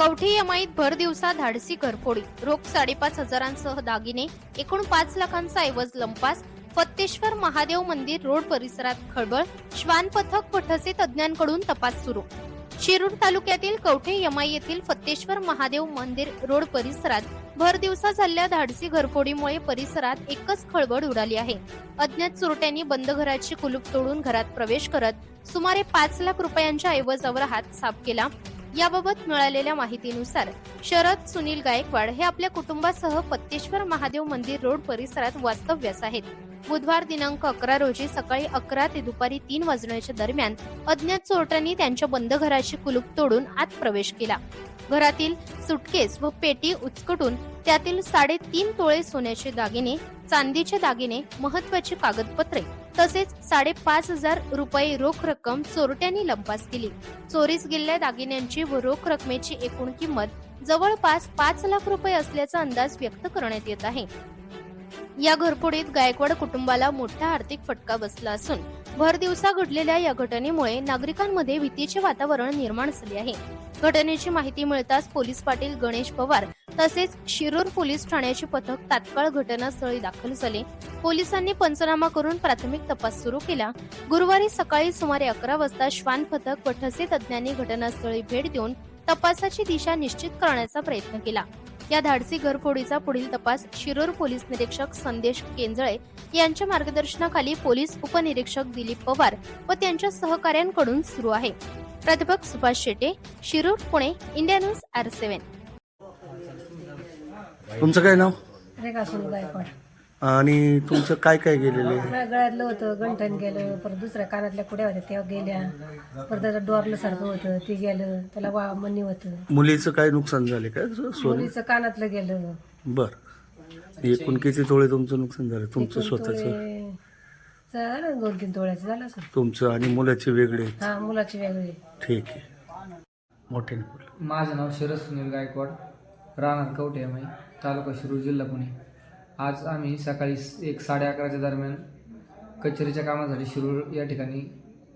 कवठे यमाईत भर दिवसा धाडसी घरफोडी, रोख 5.5 हजारांसह दागिने, एकूण 5 लाखांचा ऐवज लंपास. फत्तेश्वर महादेव मंदिर रोड परिसरात खळबळ, श्वान पथक व ठसे तज्ञांकडून तपास सुरू. शिरूर तालुक्यातील कवठे यमाई येथील फत्तेश्वर महादेव मंदिर रोड परिसरात भर दिवसा झालेल्या धाडसी घरफोडीमुळे परिसरात एकच खळबळ उडाली आहे. अज्ञात चोरट्यांनी बंद घराची कुलूप तोडून घरात प्रवेश करत सुमारे 5 लाख रुपयांच्या ऐवजावर हात साफ केला. याबाबत मिळालेल्या माहितीनुसार शरद सुनील गायकवाड हे आपल्या कुटुंबासह फत्तेश्वर महादेव मंदिर रोड परिसरात वास्तव्यास आहेत. बुधवार दिनांक 11 रोजी सकाळी 11 ते दुपारी 3 वाजण्याच्या दरम्यान अज्ञात चोरट्यांनी त्यांच्या बंद घराची कुलूप तोडून आत प्रवेश केला. घरातील सुटकेस व पेटी उचकटून त्यातील 3.5 तोळे सोन्याचे दागिने, चांदीचे दागिने, महत्वाची कागदपत्रे तसेच 5.5 हजार रुपये रोख रक्कम चोरट्यांनी लंपास केली. चोरीस गेलेल्या दागिन्यांची व रोख रकमेची एकूण किंमत जवळपास 5 लाख रुपये असल्याचा अंदाज व्यक्त करण्यात येत आहे. या घरफोडीत गायकवाड कुटुंबाला मोठा आर्थिक फटका बसला असून भर दिवसा घडलेल्या या घटनेमुळे नागरिकांमध्ये भीतीचे वातावरण निर्माण झाले आहे. घटनेची माहिती मिळताच पोलीस पाटील गणेश पवार तसेच शिरूर पोलीस ठाण्याचे पथक तात्काळ घटनास्थळी दाखल झाले. पोलिसांनी पंचनामा करून प्राथमिक तपास सुरू केला. गुरुवारी सकाळी सुमारे 11 वाजता श्वान पथक व ठसे तज्ञांनी घटनास्थळी भेट देऊन तपासाची दिशा निश्चित करण्याचा प्रयत्न केला. या धाडसी घरफोडीचा पुढील तपास शिरूर पोलीस निरीक्षक संदेश केंजळे यांच्या मार्गदर्शनाखाली पोलीस उपनिरीक्षक दिलीप पवार व त्यांच्या सहकाऱ्यांकडून सुरू आहे. प्राध्यापक Subhash Shete, Shirur, Pune, India news R7. तुमचं काय नाव रेखा सुनील गायकवाड. आणि तुमचं काय काय गेलेलं आहे? माझ्या गळ्यातलं होतं, गंठण गेलं, परत दुसऱ्या कानातल्या कुड्या होत्या त्या गेल्या, परत त्याचं डोरलं सारखं होतं ते गेलं, त्याला मनी होतं. मुलीचं काय नुकसान झाले काय सोनं? मुलीचं कानातलं गेलं. बर, एकूण किती तोळे तुमचं नुकसान झालं? तुमचं स्वतःच? झालं 2-3 तोळ्याचं झालं असं. तुमचं आणि मुलाचे वेगळे? हा, मुलाची वेगळी. ठीक आहे, मोठे बोला. माझं नाव शरद सुनील गायकवाड, राहणार कवठे यमाई, तालुका शिरूर, जिल्हा पुणे. आज आम्ही सकाळी 11:30 दरम्यान कचेरीच्या कामासाठी शिरूर या ठिकाणी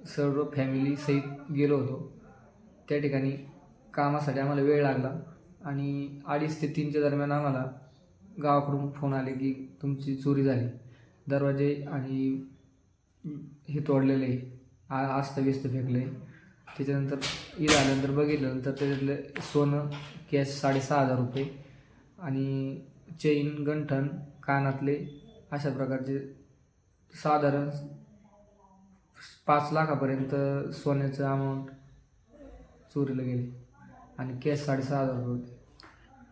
सर्व फॅमिली सहित गेलो होतो. त्या ठिकाणी कामासाठी आम्हाला वेळ लागला आणि 2:30 ते 3च्या दरम्यान आम्हाला गावाकडून फोन आले की तुमची चोरी झाली, दरवाजे आणि हे तोडलेले, अस्तव्यस्त फेकले. त्याच्यानंतर आल्यानंतर बघितल्यानंतर त्याच्यातले सोनं, कॅश 6.5 हजार रुपये आणि चेन, गंठण, कानातले अशा प्रकारचे साधारण 5 लाखापर्यंत सोन्याचं अमाऊंट चोरीला गेले आणि कॅश 6.5 हजार रुपये होते.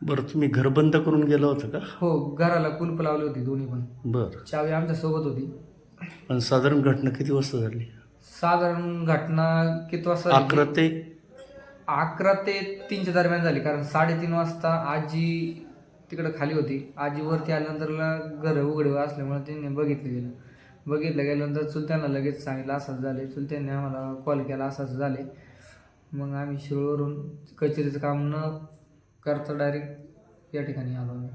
बरं, तुम्ही घर बंद करून गेला होता का? हो, घराला कुलप लावली होती दोन्ही पण. बरं, चावी आमच्या सोबत होती. आणि साधारण घटना किती वाजता झाली? साधारण घटना किती वाजता? 11 ते 3च्या दरम्यान झाली. कारण 3:30 वाजता आजी तिकडं खाली होती. आजी वरती आल्यानंतर घर उघडे असल्यामुळे त्यांनी बघितलं गेल्यानंतर चुलत्यांना लगेच सांगितलं असंच झाले. चुलत्यांनी आम्हाला कॉल केला असंच झाले. मग आम्ही शिरूरवरून कचेरीचं काम न करता डायरेक्ट या ठिकाणी आलो आम्ही.